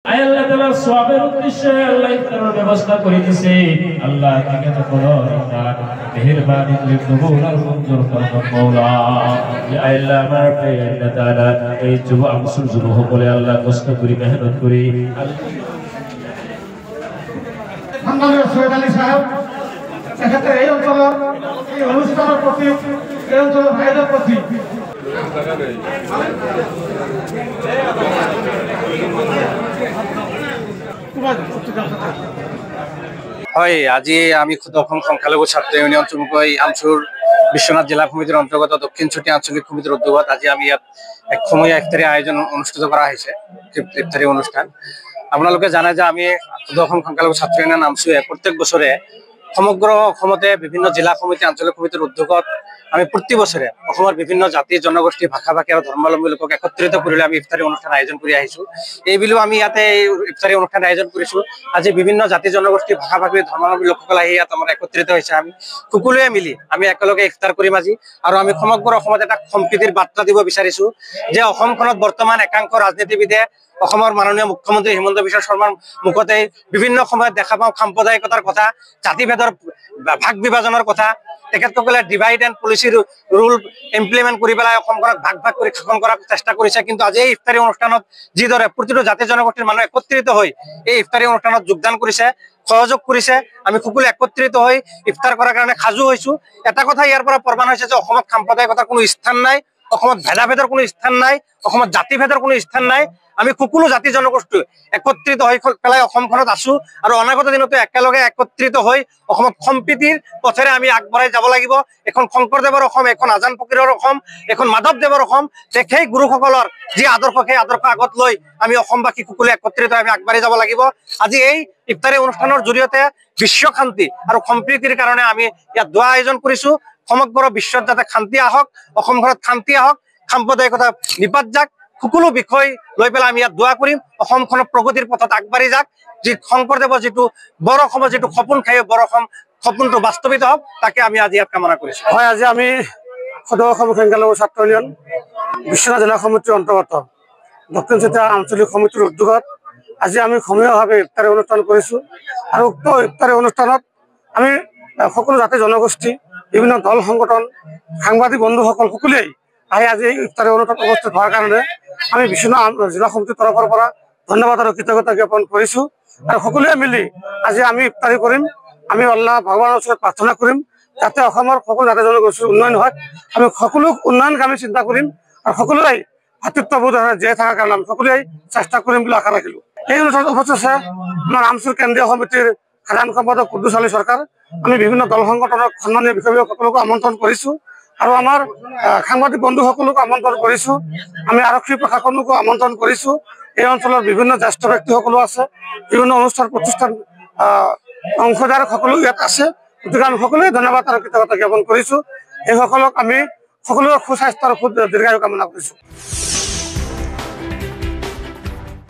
আল্লাহ তাআলা সওয়াবের উদ্দেশ্যে আল্লাহ ইফতারের ব্যবস্থা করে দিয়েছে। আল্লাহ তাকে তো বড় ইফতার মেহেরবানি করে কবুল আর মঞ্জুর করুন মাওলা। ইয়া আল্লাহ আমার আল্লাহ তাআলা এই যুব আমসুর যুব বলে আল্লাহ কষ্ট করে মেহনত করে সম্মানীয় সৈয়দ আলী সাহেব সেক্ষেত্রে এই অঞ্চলের এই অনুষ্ঠানের প্রতি এই অঞ্চলের ভাইদের প্রতি হয় আজি আমি অসম সংখ্যালঘু ছাত্র ইউনিয়ন চুমুকৈ আমচুৰ বিশ্বনাথ জিলা সমিতিৰ অন্তৰ্গত দক্ষিণ চুটিয়া আঞ্চলিক সমিতিৰ উদ্যোগত আজি আমি ইয়াত এক সময় ইফতাৰী আয়োজন অনুষ্ঠিত কৰা হৈছে। ইফতাৰী অনুষ্ঠান আপোনালোকে জানে যে আমি অসম সংখ্যালঘু ছাত্ৰ ইউনিয়ন আমচুৱে প্ৰত্যেক বছৰে সমগ্ৰ অসমতে বিভিন্ন জিলা সমিতি আঞ্চলিক সমিতিৰ উদ্যোগত আমি প্ৰতি বছৰে অসমৰ বিভিন্ন জাতি জনগোষ্ঠী ভাষা ভাষী আৰু ধৰ্মাৱলম্বী লোকক একত্ৰিত কৰি আমি ইফতাৰী অনুষ্ঠান আয়োজন কৰি আহিছো। এইবুলিও আমি ইয়াতে ইফতাৰী অনুষ্ঠান আয়োজন কৰিছো। আজি বিভিন্ন জাতি জনগোষ্ঠী ভাষা ভাষী ধৰ্মাৱলম্বী লোকসকল আহি ইয়াত আমাৰ একত্ৰিত হৈছে। আমি সকলোৱে মিলি আমি একেলগে ইফতাৰ কৰিম আজি। আৰু আমি সমগ্ৰ অসমত এটা সম্প্ৰীতিৰ বাৰ্তা দিব বিচাৰিছো যে অসমখনত বৰ্তমান একাংশ ৰাজনীতিবিদে অসমৰ মাননীয় মুখ্যমন্ত্ৰী হিমন্ত বিশ্ব শৰ্মাৰ মুখতে বিভিন্ন সময়ত দেখা পাওঁ সাম্প্ৰদায়িকতাৰ কথা, জাতিভেদৰ ভাগ বিভাজনৰ কথা, তেখেতসকলে ডিভাইড এণ্ড পলিচিৰ ৰুল ইমপ্লিমেণ্ট কৰি পেলাই অসমখনক ভাগ ভাগ কৰি শাসন কৰাৰ চেষ্টা কৰিছে। কিন্তু আজি এই ইফতাৰী অনুষ্ঠানত যিদৰে প্ৰতিটো জাতি জনগোষ্ঠীৰ মানুহ একত্ৰিত হৈ এই ইফতাৰী অনুষ্ঠানত যোগদান কৰিছে, সহযোগ কৰিছে, আমি সকলো একত্ৰিত হৈ ইফতাৰ কৰাৰ কাৰণে সাজু হৈছো। এটা কথা ইয়াৰ পৰা প্ৰমাণ হৈছে যে অসমত সাম্প্ৰদায়িকতাৰ কোনো স্থান নাই, অসমত ভেদাভেদৰ কোনো স্থান নাই, অসমত জাতিভেদৰ কোনো স্থান নাই। আমি সকলো জাতি জনগোষ্ঠী একত্ৰিত হৈ পেলাই অসমখনত আছো আৰু অনাগত দিনতো একেলগে একত্ৰিত হৈ অসমত সম্প্ৰীতিৰ পথেৰে আমি আগবঢ়াই যাব লাগিব। এখন শংকৰদেৱৰ অসম, এখন আজান ফকীৰৰ অসম, এখন মাধৱদেৱৰ অসম, সেই গুৰুসকলৰ যি আদৰ্শ সেই আদৰ্শ আগত লৈ আমি অসমবাসী সকলোৱে একত্ৰিত হৈ আমি আগবাঢ়ি যাব লাগিব। আজি এই ইফতাৰী অনুষ্ঠানৰ জৰিয়তে বিশ্ব শান্তি আৰু সম্প্ৰীতিৰ কাৰণে আমি ইয়াত দোৱা আয়োজন কৰিছো। সমগ্ৰ বিশ্বত যাতে শান্তি আহক, অসমখনত শান্তি আহক, সাম্প্ৰদায়িকতা নিপাত যাক, সকলো বিষয় লৈ পেলাই আমি ইয়াত দোৱা কৰিম। অসমখনৰ প্ৰগতিৰ পথত আগবাঢ়ি যাক। যি শংকৰদেৱৰ যিটো বৰ অসমৰ যিটো সপোন খাই বৰ অসম সপোনটো বাস্তৱিত হওক, তাকে আমি আজি ইয়াত কামনা কৰিছো। হয়, আজি আমি সদৌ অসম সংখ্যালঘু ছাত্ৰ ইউনিয়ন বিশ্বনাথ জিলা সমিতিৰ অন্তৰ্গত দক্ষিণ চুটিয়া আঞ্চলিক সমিতিৰ উদ্যোগত আজি আমি সমূহীয়াভাৱে ইফতাৰী অনুষ্ঠান কৰিছোঁ। আৰু উক্ত ইফতাৰী অনুষ্ঠানত আমি সকলো জাতি জনগোষ্ঠী, বিভিন্ন দল সংগঠন, সাংবাদিক বন্ধুসকল সকলোৱেই আহি আজি এই ইফতাৰী অনুষ্ঠানত উপস্থিত হোৱাৰ কাৰণে আমি বিশ্বনাথ জিলা সমিতিৰ তৰফৰ পৰা ধন্যবাদ আৰু কৃতজ্ঞতা জ্ঞাপন কৰিছোঁ। আৰু সকলোৱে মিলি আজি আমি ইফতাৰী কৰিম। আমি আল্লাহ ভগৱানৰ ওচৰত প্ৰাৰ্থনা কৰিম যাতে অসমৰ সকলো জাতি জনগোষ্ঠীৰ উন্নয়ন হয়। আমি সকলো উন্নয়নকামী চিন্তা কৰিম আৰু সকলোৱে ভাতৃত্ববোধেৰে জীয়াই থকাৰ কাৰণে আমি সকলোৱে চেষ্টা কৰিম বুলি আশা ৰাখিলোঁ। এই অনুষ্ঠানত উপস্থিত আছে আমাৰ আমচুৰ কেন্দ্ৰীয় সমিতিৰ সাধাৰণ সম্পাদক কুদ্দুছ আলী চৰকাৰ। আমি বিভিন্ন দল সংগঠনৰ সন্মানীয় বিষয়সকলকো আমন্ত্ৰণ কৰিছোঁ আৰু আমাৰ সাংবাদিক বন্ধুসকলকো আমন্ত্ৰণ কৰিছোঁ। আমি আৰক্ষী প্ৰশাসনকো আমন্ত্ৰণ কৰিছোঁ। এই অঞ্চলৰ বিভিন্ন জ্যেষ্ঠ ব্যক্তিসকলো আছে, বিভিন্ন অনুষ্ঠান প্ৰতিষ্ঠান অংশীদাৰ সকলো ইয়াত আছে। গতিকে আমি সকলোৱে ধন্যবাদ আৰু কৃতজ্ঞতা জ্ঞাপন কৰিছোঁ। এইসকলক আমি সকলোৰে সুস্বাস্থ্য আৰু দীৰ্ঘায়ু কামনা কৰিছোঁ।